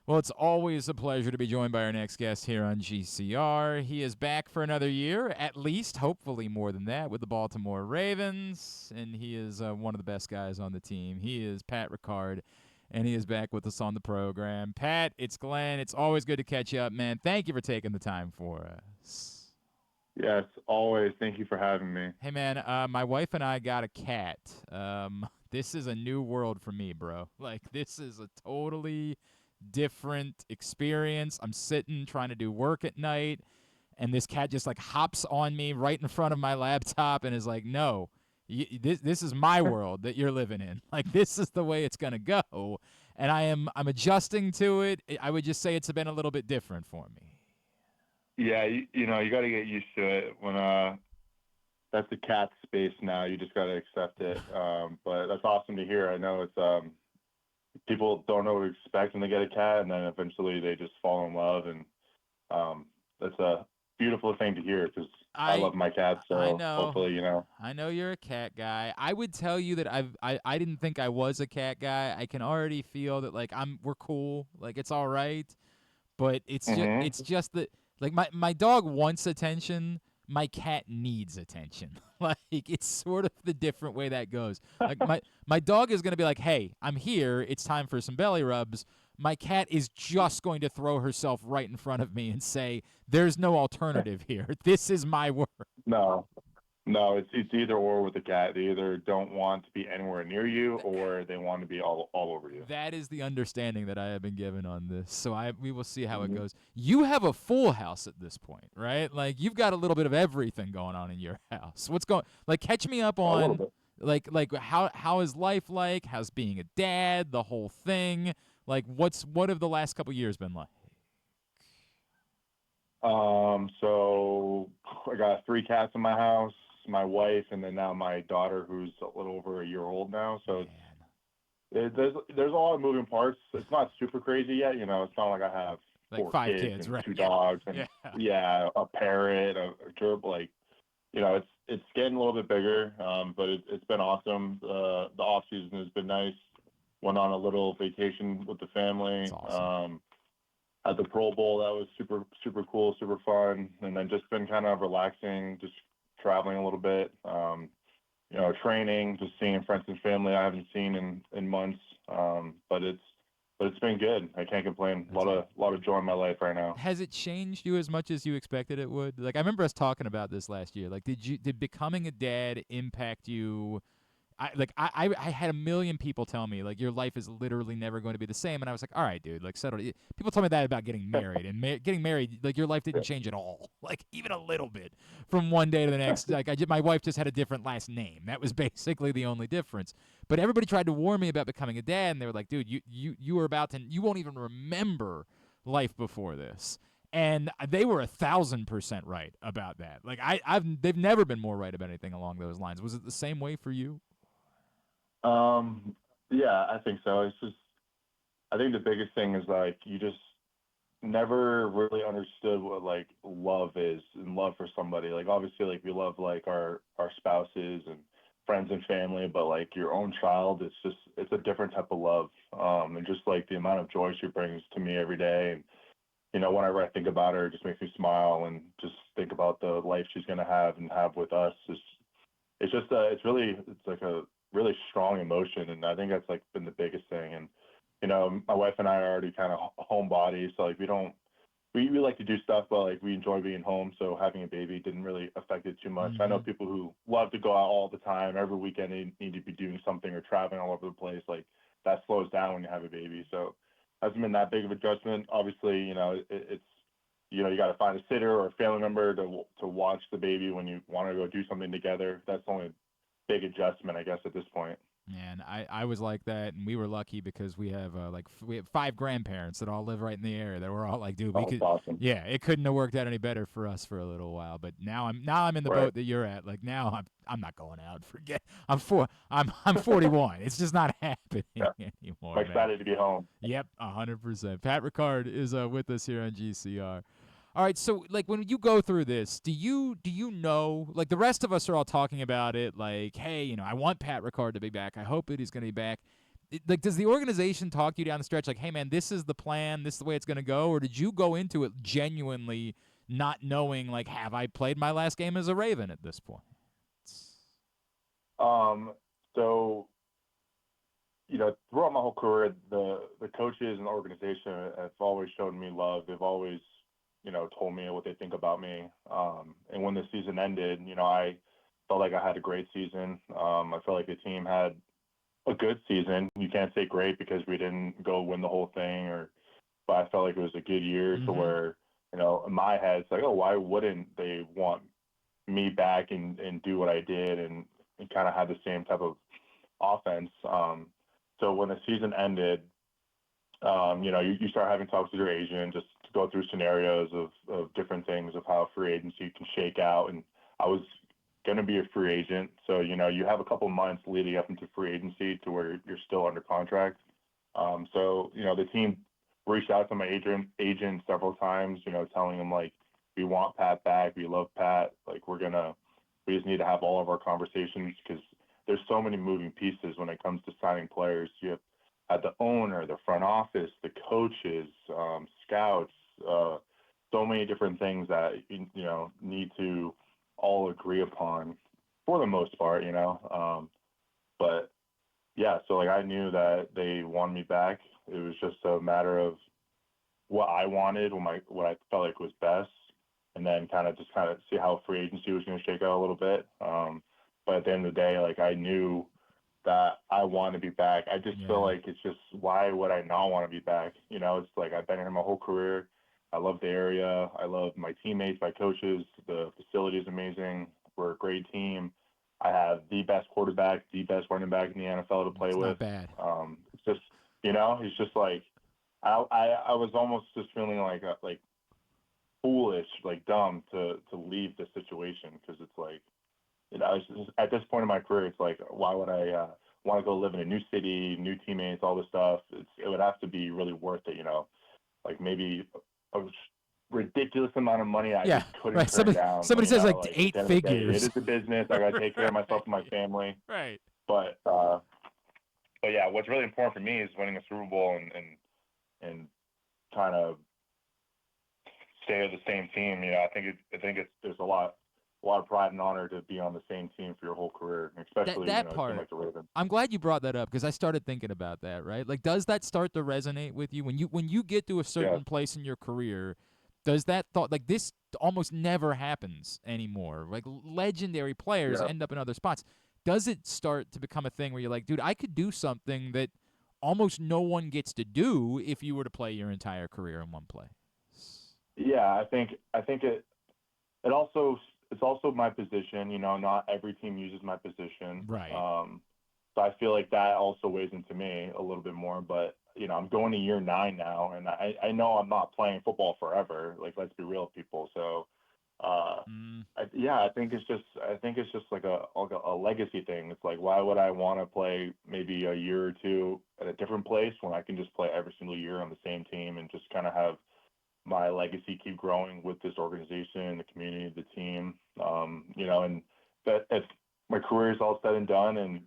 Well, it's always a pleasure to be joined by our next guest here on GCR. He is back for another year, at least, hopefully more than that, with the Baltimore Ravens, and he is one of the best guys on the team. He is Pat Ricard, and he is back with us on the program. Pat, it's Glenn. It's always good to catch you up, man. Thank you for taking the time for us. Yes, always. Thank you for having me. Hey, man, my wife and I got a cat. This is a new world for me, bro. Like, this is a totally different experience. I'm sitting trying to do work at night, and this cat just like hops on me right in front of my laptop and is like, "No, this is my world that you're living in. Like this is the way it's gonna go." And I'm adjusting to it. I would just say it's been a little bit different for me. Yeah, you got to get used to it. When that's the cat space now, you just got to accept it. But that's awesome to hear. I know it's people don't know what to expect when they get a cat, and then eventually they just fall in love, and that's a beautiful thing to hear because I I love my cat. I So know. hopefully, I know you're a cat guy. I would tell you that I didn't think I was a cat guy. I can already feel that like we're cool. Like it's all right. But hmm it's just that like my dog wants attention. My cat needs attention. Like it's sort of the different way that goes. Like my dog is gonna be like, "Hey, I'm here. It's time for some belly rubs." My cat is just going to throw herself right in front of me and say, "There's no alternative here. This is my world." no, no, it's either or with the cat. They either don't want to be anywhere near you, or they want to be all over you. That is the understanding that I have been given on this. So we will see how it hmm goes. You have a full house at this point, right? Like you've got a little bit of everything going on in your house. What's going like catch me up A little on bit. like how is life like? How's being a dad, the whole thing? Like what have the last couple years been like? So I got three cats in my house, my wife, and then now my daughter, who's a little over a year old now. So Man. there's a lot of moving parts. It's not super crazy yet, It's not like I have Like four five kids kids, and right? two Yeah. dogs and Yeah. yeah, a parrot, a gerbil. Like it's getting a little bit bigger. But it's been awesome. The off season has been nice. Went on a little vacation with the It's family. awesome. At the Pro Bowl. That was super cool, super fun, and then just been kind of relaxing, just traveling a little bit. Training, just seeing friends and family I haven't seen in months. But it's been good. I can't complain. A That's awesome. lot of joy in my life right now. Has it changed you as much as you expected it would? Like I remember us talking about this last year. Like did becoming a dad impact you? I had a million people tell me like your life is literally never going to be the same, and I was like, all right, dude, like settle. People told me that about getting married, and getting married, like your life didn't change at all, like even a little bit from one day to the next. Like my wife just had a different last name. That was basically the only difference. But everybody tried to warn me about becoming a dad, and they were like, dude, you were about to, you won't even remember life before this. And they were 1,000% right about that. Like they've never been more right about anything along those lines. Was it the same way for you? Um, yeah, I think so. It's just I think the biggest thing is like you just never really understood what like love is and love for somebody. Like obviously like we love like our spouses and friends and family, but like your own child, it's a different type of love. And just like the amount of joy she brings to me every day. And whenever I think about her, it just makes me smile and just think about the life she's gonna have and have with us. It's just it's like a really strong emotion, and I think that's like been the biggest thing. And my wife and I are already kind of homebodies, so like we like to do stuff, but like we enjoy being home. So having a baby didn't really affect it too much. I know Mm-hmm. people who love to go out all the time, every weekend they need to be doing something or traveling all over the place. Like that slows down when you have a baby. So hasn't been that big of adjustment. Obviously, it's you got to find a sitter or a family member to watch the baby when you want to go do something together. That's the only big adjustment, I guess, at this point. Man, I was like that, and we were lucky because we have we have five grandparents that all live right in the area. That were all like, dude, we Oh, it's could, awesome. yeah, it couldn't have worked out any better for us for a little while. But now I'm in the Right. boat that you're at. Like now I'm not going out. Forget I'm 41. It's just not happening Yeah. anymore, I'm man. excited to be home. Yep, 100%. Pat Ricard is with us here on GCR. All right, so like when you go through this, do you know like the rest of us are all talking about it like, hey, I want Pat Ricard to be back. I hope that he's going to be back. like, does the organization talk to you down the stretch like, hey, man, this is the plan, this is the way it's going to go? Or did you go into it genuinely not knowing, like, have I played my last game as a Raven at this point? So, throughout my whole career, the coaches and the organization have always shown me love. They've always, told me what they think about me. And when the season ended, I felt like I had a great season. I felt like the team had a good season. You can't say great because we didn't go win the whole thing, but I felt like it was a good year to where, in my head, it's like, oh, why wouldn't they want me back and do what I did and kind of have the same type of offense. So when the season ended, you start having talks with your agent just to go through scenarios of different things of how free agency can shake out. And I was going to be a free agent. So, you have a couple months leading up into free agency to where you're still under contract. So, the team reached out to my agent several times, telling him like, we want Pat back. We love Pat. Like, we just need to have all of our conversations because there's so many moving pieces when it comes to signing players. You have the owner, the front office, the coaches, scouts, so many different things that, need to all agree upon for the most part, but yeah, so like I knew that they wanted me back. It was just a matter of what I wanted, what I felt like was best, and then kind of see how free agency was going to shake out a little bit. But at the end of the day, like I knew that I want to be back. I just feel like it's just, why would I not want to be back? It's like I've been here my whole career. I love the area. I love my teammates, my coaches. The facility is amazing. We're a great team. I have the best quarterback, the best running back in the NFL to play It's with. not bad. It's just, it's just like I was almost just feeling like foolish, like dumb to leave the situation because it's like, it's just, at this point in my career, it's like, why would I want to go live in a new city, new teammates, all this stuff? It would have to be really worth it, like maybe a ridiculous amount of money I just couldn't turn down. Somebody says like at 8 the end of the day, figures. it is a business. I got to take care of myself and my family. Right. But yeah, what's really important for me is winning a Super Bowl and kind of stay with the same team. I think there's a lot of pride and honor to be on the same team for your whole career, especially that a part. team like the Ravens. I'm glad you brought that up because I started thinking about that. Right, like, does that start to resonate with you when you get to a certain place in your career? Does that thought, like, this almost never happens anymore? Like, legendary players end up in other spots. Does it start to become a thing where you're like, dude, I could do something that almost no one gets to do if you were to play your entire career in one place? Yeah, I think it's also my position. Not every team uses my position. Right. So I feel like that also weighs into me a little bit more. But I'm going to year 9 now, and I know I'm not playing football forever. Like, let's be real, people. So I think it's just like a legacy thing. It's like, why would I want to play maybe a year or two at a different place when I can just play every single year on the same team and just kind of have my legacy keep growing with this organization, the community, the team, and that if my career is all said and done and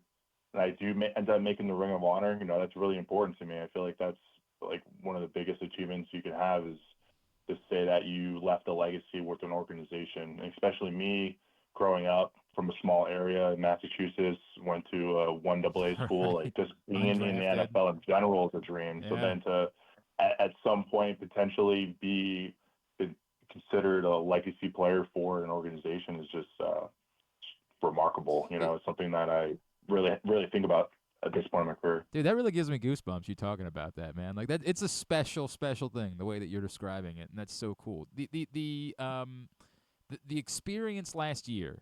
I do end up making the Ring of Honor, that's really important to me. I feel like that's like one of the biggest achievements you can have is to say that you left a legacy with an organization, and especially me growing up from a small area in Massachusetts, went to a 1AA school, like just being in the NFL in general is a dream. Yeah. So then to at some point potentially be considered a legacy player for an organization is just remarkable. It's something that I really think about at this point in my career. Dude, that really gives me goosebumps, you talking about that, man. Like, that, it's a special thing, the way that you're describing it, and that's so cool. The experience last year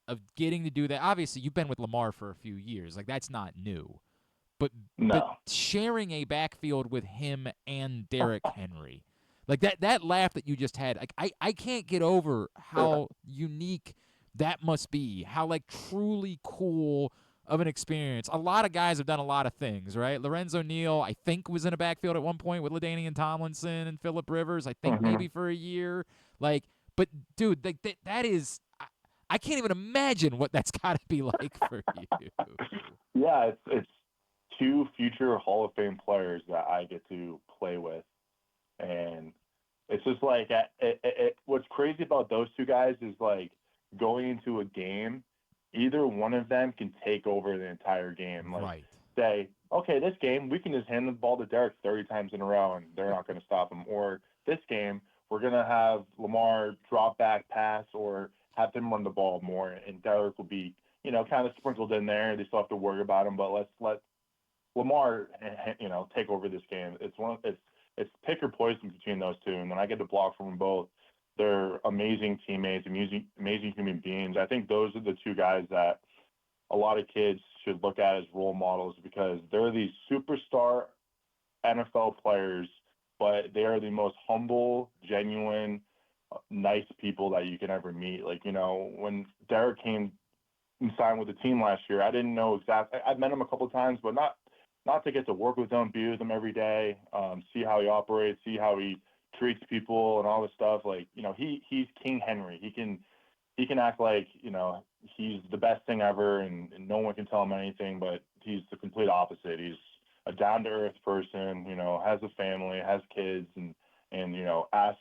of getting to do that, obviously you've been with Lamar for a few years. Like, that's not new. But sharing a backfield with him and Derrick Henry, like that laugh that you just had, like I can't get over how unique that must be. How, like, truly cool of an experience. A lot of guys have done a lot of things, right? Lorenzo Neal, I think, was in a backfield at one point with LaDainian Tomlinson and Phillip Rivers. I think maybe for a year. Like, but dude, that is, I can't even imagine what that's got to be like for you. Yeah, it's two future Hall of Fame players that I get to play with, and it's just like what's crazy about those two guys is like going into a game, either one of them can take over the entire game. Like Right. say, okay, this game we can just hand the ball to Derrick 30 times in a row and they're not going to stop him. Or this game we're going to have Lamar drop back pass or have him run the ball more, and Derrick will be kind of sprinkled in there. They still have to worry about him, but let's let Lamar take over this game. It's pick or poison between those two, and then I get to block from them both. They're amazing teammates, amazing human beings. I think those are the two guys that a lot of kids should look at as role models because they're these superstar NFL players, but they are the most humble, genuine, nice people that you can ever meet. Like, when Derrick came and signed with the team last year, I didn't know exactly. I've met him a couple of times, but not to get to work with him, be with him every day, see how he operates, see how he treats people and all this stuff. Like, he's King Henry. He can act like, he's the best thing ever and no one can tell him anything, but he's the complete opposite. He's a down-to-earth person, has a family, has kids, and asks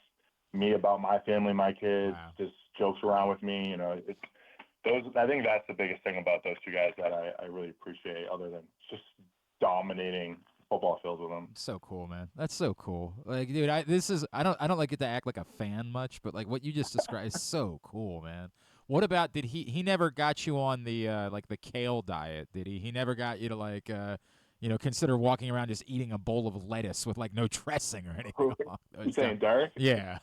me about my family, my kids, Wow. just jokes around with me. I think that's the biggest thing about those two guys that I really appreciate, other than just dominating football fields with them. So cool, man. That's so cool. Like, dude, I don't like it to act like a fan much, but like what you just described is so cool, man. What about did he never got you on the like the kale diet, did he? He never got you to like consider walking around just eating a bowl of lettuce with like no dressing or anything along You those saying lines. Derek? Yeah.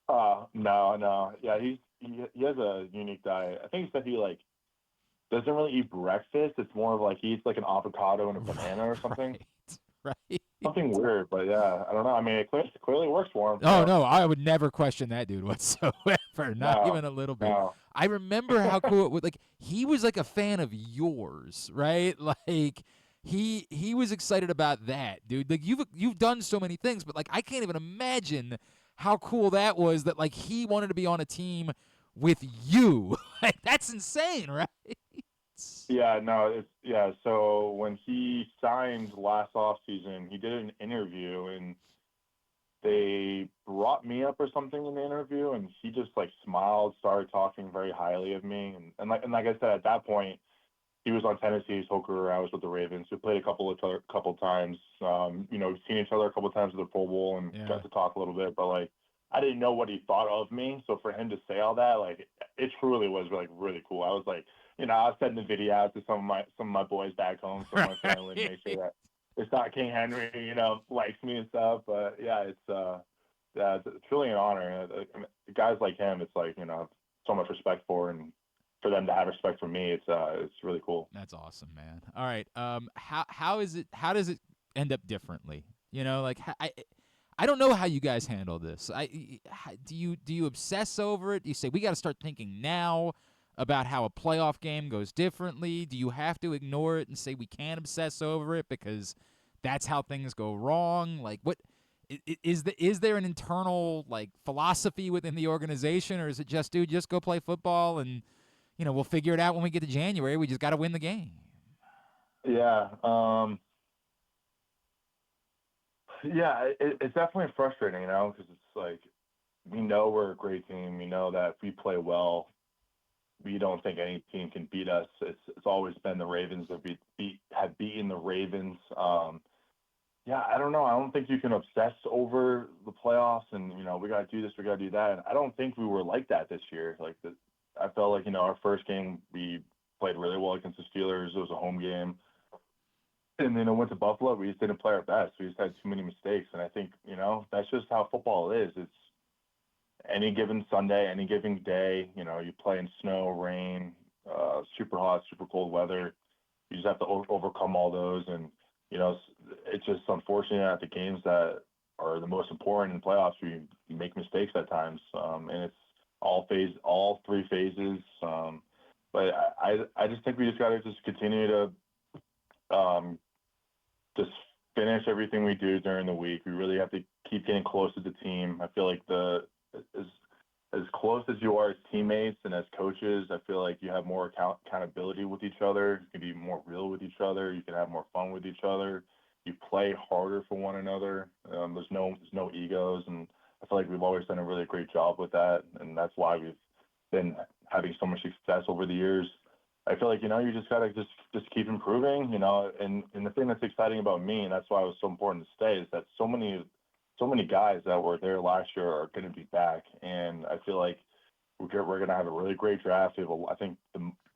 No. Yeah, he has a unique diet. I think he said he like doesn't really eat breakfast. It's more of like he eats like an avocado and a banana or something. Right. Right. Something weird, but yeah, I don't know. I mean, it clearly works for him. Oh So no, I would never question that dude whatsoever, not no, even a little bit. no. I remember how cool it was. Like he was like a fan of yours, right? Like he was excited about that, dude. Like you've done so many things, but like I can't even imagine how cool that was. That like he wanted to be on a team with you. Like that's insane, right? Yeah, no, So when he signed last offseason, he did an interview and they brought me up or something in the interview, and he just like smiled, started talking very highly of me, and like I said, at that point, he was on Tennessee's whole career. I was with the Ravens. We played a couple times. We've seen each other a couple of times at the Pro Bowl and Yeah. got to talk a little bit. But like, I didn't know what he thought of me. So for him to say all that, like, it truly was like really cool. I was like, I was sending the video out to some of my boys back home, some of my family, to make sure that it's not King Henry, likes me and stuff. But yeah, it's truly an honor. Guys like him, it's like so much respect for, and for them to have respect for me, it's really cool. That's awesome, man. All right. How is it? How does it end up differently? Like I don't know how you guys handle this. Do you obsess over it? Do you say we got to start thinking now about how a playoff game goes differently? Do you have to ignore it and say we can't obsess over it because that's how things go wrong? Like what? Is there an internal like philosophy within the organization, or is it just dude, just go play football and we'll figure it out when we get to January. We just got to win the game. Yeah. It's definitely frustrating, because it's like we know we're a great team. We know that if we play well, we don't think any team can beat us. It's always been the Ravens that have beaten the Ravens. I don't know. I don't think you can obsess over the playoffs and we got to do this, we got to do that. And I don't think we were like that this year. I felt like our first game we played really well against the Steelers. It was a home game, and then I went to Buffalo. We just didn't play our best. We just had too many mistakes, and I think that's just how football is. It's any given Sunday, any given day. You play in snow, rain, super hot, super cold weather. You just have to overcome all those, and it's just unfortunate at the games that are the most important in playoffs. You make mistakes at times, and it's all three phases. But I just think we just got to just continue to just finish everything we do during the week. We really have to keep getting close to the team. I feel like as close as you are as teammates and as coaches, I feel like you have more accountability with each other. You can be more real with each other. You can have more fun with each other. You play harder for one another. There's no egos, and I feel like we've always done a really great job with that, and that's why we've been having so much success over the years. I feel like you just gotta just keep improving, and the thing that's exciting about me, and that's why it was so important to stay, is that so many guys that were there last year are going to be back, and I feel like we're going to have a really great draft. We have, I think,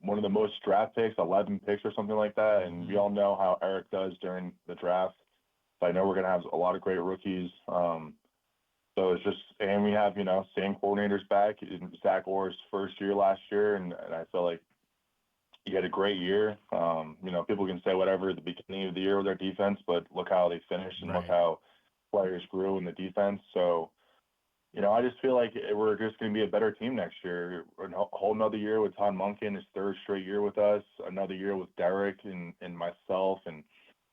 one of the most draft picks, 11 picks or something like that, and we all know how Eric does during the draft. So I know we're going to have a lot of great rookies. So it's just, and we have same coordinators back. Zach Orr's first year last year, and I feel like he had a great year. People can say whatever at the beginning of the year with their defense, but look how they finished and look Right. how players grew in the defense. So, I just feel like we're just going to be a better team next year. A whole another year with Todd Monken, his third straight year with us. Another year with Derrick and myself, and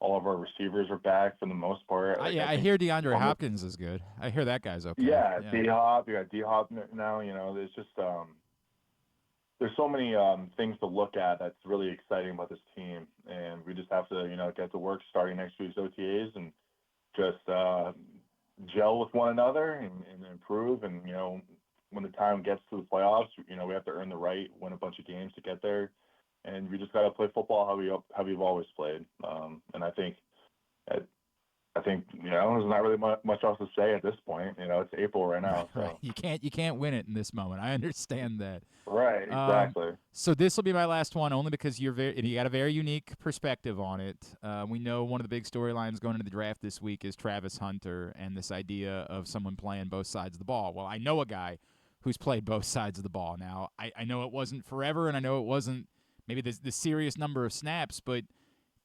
all of our receivers are back for the most part. Like, I I think hear DeAndre almost, Hopkins is good. I hear that guy's okay. yeah, Yeah. D-Hop, you got D-Hop now. There's just there's so many things to look at that's really exciting about this team, and we just have to get to work starting next week's OTAs and just gel with one another and improve. And when the time gets to the playoffs, we have to earn the right, win a bunch of games to get there, and we just got to play football how we've always played. And I think there's not really much else to say at this point. It's April right now, Right. so You can't win it in this moment. I understand that. right, exactly. So this will be my last one, only because you got a very unique perspective on it. We know one of the big storylines going into the draft this week is Travis Hunter and this idea of someone playing both sides of the ball. Well, I know a guy who's played both sides of the ball. Now, I know it wasn't forever, and I know it wasn't maybe the serious number of snaps, but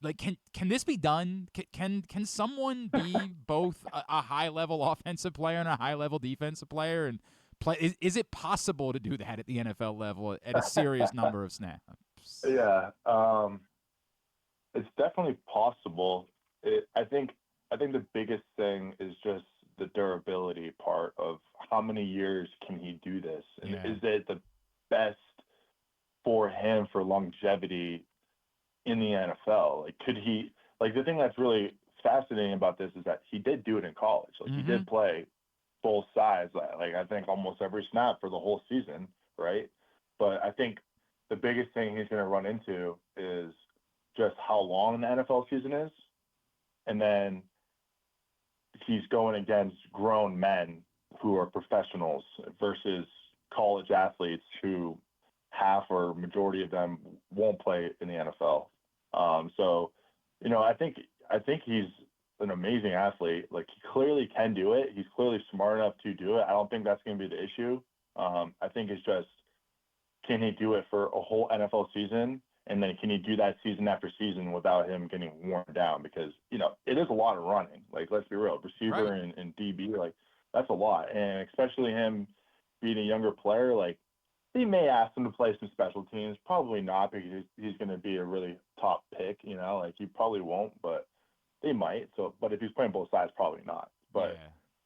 like, can this be done? Can someone be both a high level offensive player and a high level defensive player and play? Is it possible to do that at the NFL level at a serious number of snaps? Yeah, it's definitely possible. I think the biggest thing is just the durability part of how many years can he do this, and Yeah. is it the best for him for longevity in the NFL? Like, could he? Like, the thing that's really fascinating about this is that he did do it in college. Like, he Mm-hmm. did play both sides. Like, I think almost every snap for the whole season, right? But I think the biggest thing he's going to run into is just how long the NFL season is, and then he's going against grown men who are professionals versus college athletes who half or majority of them won't play in the NFL. So, I think he's an amazing athlete. Like, he clearly can do it. He's clearly smart enough to do it. I don't think that's going to be the issue. I think it's just, can he do it for a whole NFL season? And then can he do that season after season without him getting worn down? Because, it is a lot of running. Like, let's be real. Receiver Right. and DB, like, that's a lot. And especially him being a younger player, like, he may ask him to play some special teams. Probably not, because he's going to be a really top pick, like, he probably won't, but they might. So, but if he's playing both sides, probably not. But,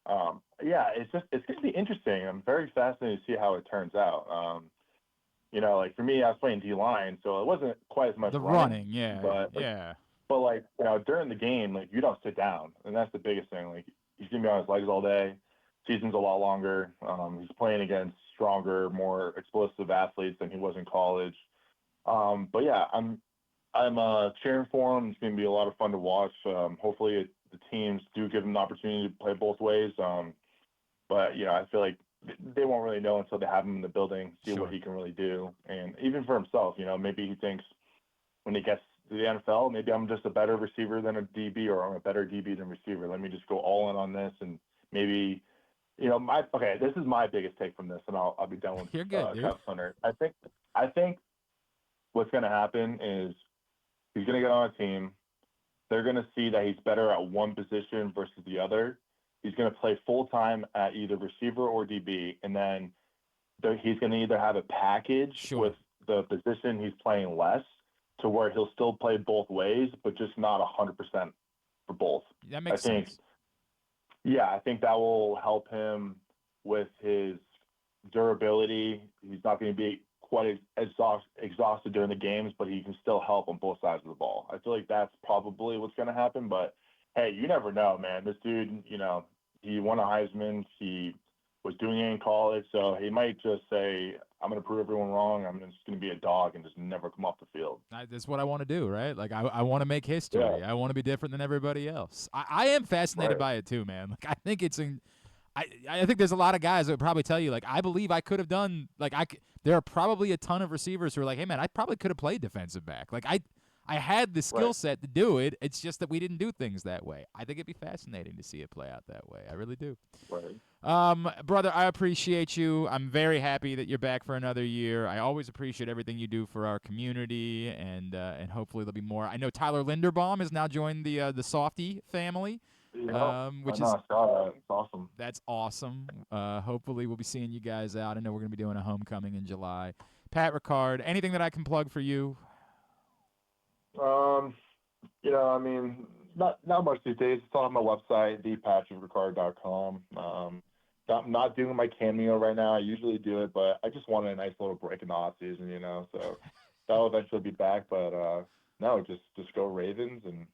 Yeah. yeah, it's going to be interesting. I'm very fascinated to see how it turns out. Like, for me, I was playing D-line, so it wasn't quite as much The running, running. Yeah. but Yeah. like, during the game, like, you don't sit down, and that's the biggest thing. Like, he's gonna be on his legs all day. Season's a lot longer. He's playing against stronger, more explosive athletes than he was in college. But yeah, I'm cheering for him. It's gonna be a lot of fun to watch. Hopefully, the teams do give him the opportunity to play both ways. But I feel like they won't really know until they have him in the building, see what Sure. he can really do, and even for himself, maybe he thinks when he gets to the NFL, maybe I'm just a better receiver than a DB, or I'm a better DB than receiver. Let me just go all in on this, and maybe, this is my biggest take from this, and I'll be done with You're good, dude. Travis Hunter. I think what's going to happen is he's going to get on a team. They're going to see that he's better at one position versus the other. He's going to play full time at either receiver or DB, and then he's going to either have a package with Sure. the position he's playing less, to where he'll still play both ways, but just not 100% for both. That I makes think, sense. yeah, I think that will help him with his durability. He's not going to be quite exhausted during the games, but he can still help on both sides of the ball. I feel like that's probably what's going to happen. But hey, you never know, man. This dude, he won a Heisman. He was doing it in college, so he might just say, "I'm going to prove everyone wrong. I'm just going to be a dog and just never come off the field." That's what I want to do, right? Like I want to make history. Yeah, I want to be different than everybody else. I am fascinated right, by it too, man. Like I think I think there's a lot of guys that would probably tell you, like, I believe I could have done, like, there are probably a ton of receivers who are like, hey, man, I probably could have played defensive back. Like, I had the skill right. set to do it. It's just that we didn't do things that way. I think it'd be fascinating to see it play out that way. I really do. Right. Brother, I appreciate you. I'm very happy that you're back for another year. I always appreciate everything you do for our community, and hopefully there'll be more. I know Tyler Linderbaum has now joined the Softy family, Yep. I which know. is I saw that. It's awesome. that's awesome. Hopefully we'll be seeing you guys out. I know we're going to be doing a homecoming in July. Pat Ricard, anything that I can plug for you? Um, I mean, not much these days. It's all on my website, thepatrickricard.com. I'm not doing my cameo right now. I usually do it, but I just wanted a nice little break in the off season, so that'll eventually be back. But no, just go Ravens and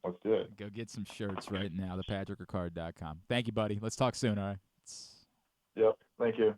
let's do it. Go get some shirts right now, thepatrickricard.com. Thank you, buddy. Let's talk soon, all right? Yep. Thank you.